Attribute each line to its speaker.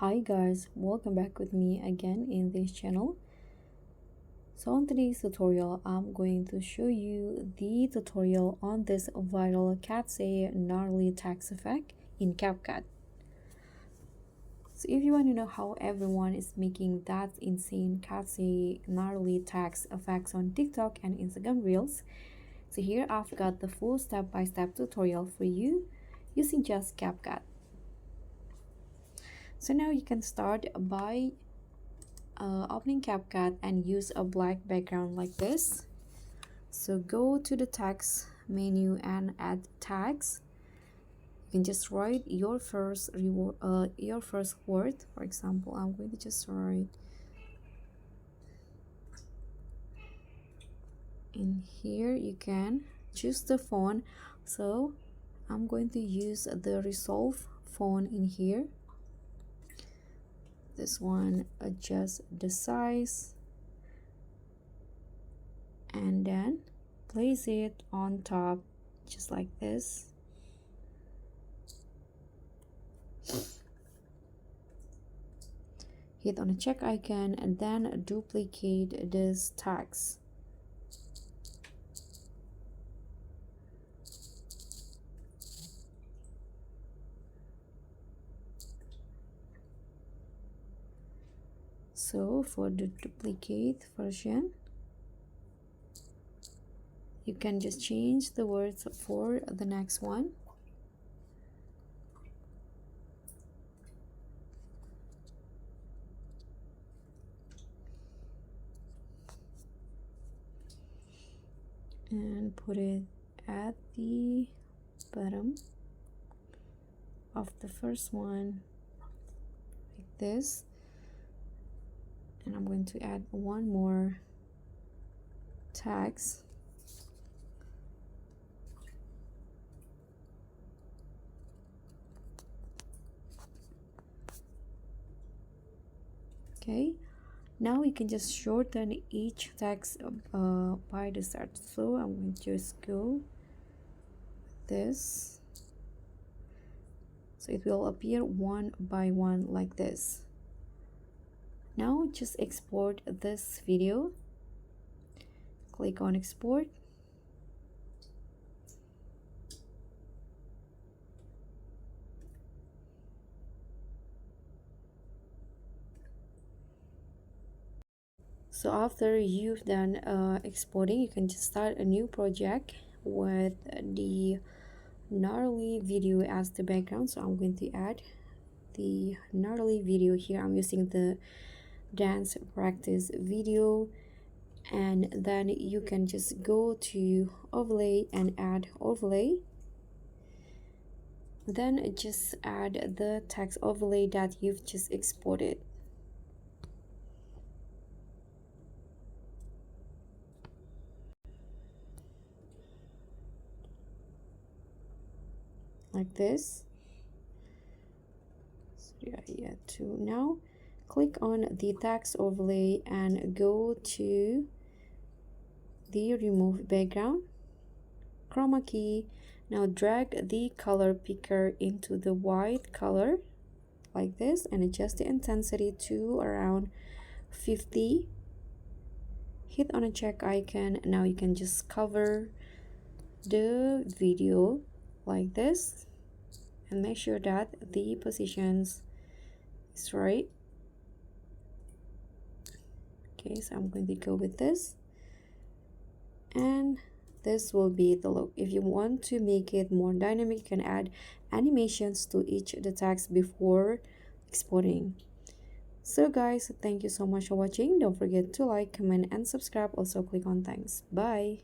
Speaker 1: Hi guys, welcome back with me again in this channel. So on today's tutorial, I'm going to show you the tutorial on this viral Katseye gnarly text effect in CapCut. So if you want to know how everyone is making that insane Katseye gnarly text effects on TikTok and Instagram Reels, so here I've got the full step-by-step tutorial for you using just CapCut. So now you can start by opening CapCut and use a black background like this. So go to the text menu and add tags. You can just write your first word. For example, I'm going to just write in here. You can choose the font. So I'm going to use the Resolve font in here. This one, adjust the size and then place it on top just like this. Hit on the check icon and then duplicate this text. So for the duplicate version, you can just change the words for the next one. And put it at the bottom of the first one like this. And I'm going to add one more text. Okay, now we can just shorten each text by the start. So I'm going to just go this, so it will appear one by one like this. Now just export this video. Click on export. So after you've done exporting, you can just start a new project with the gnarly video as the background. So I'm going to add the gnarly video here. I'm using the dance practice video, and then you can just go to overlay and add overlay. Then just add the text overlay that you've just exported. Like this. So yeah, to now click on the text overlay and go to the remove background, chroma key. Now drag the color picker into the white color like this and adjust the intensity to around 50. Hit on a check icon. Now you can just cover the video like this and make sure that the positions is right. Okay, so I'm going to go with this, and this will be the look. If you want to make it more dynamic, you can add animations to each the text before exporting. So guys, thank you so much for watching. Don't forget to like, comment and subscribe. Also click on thanks. Bye.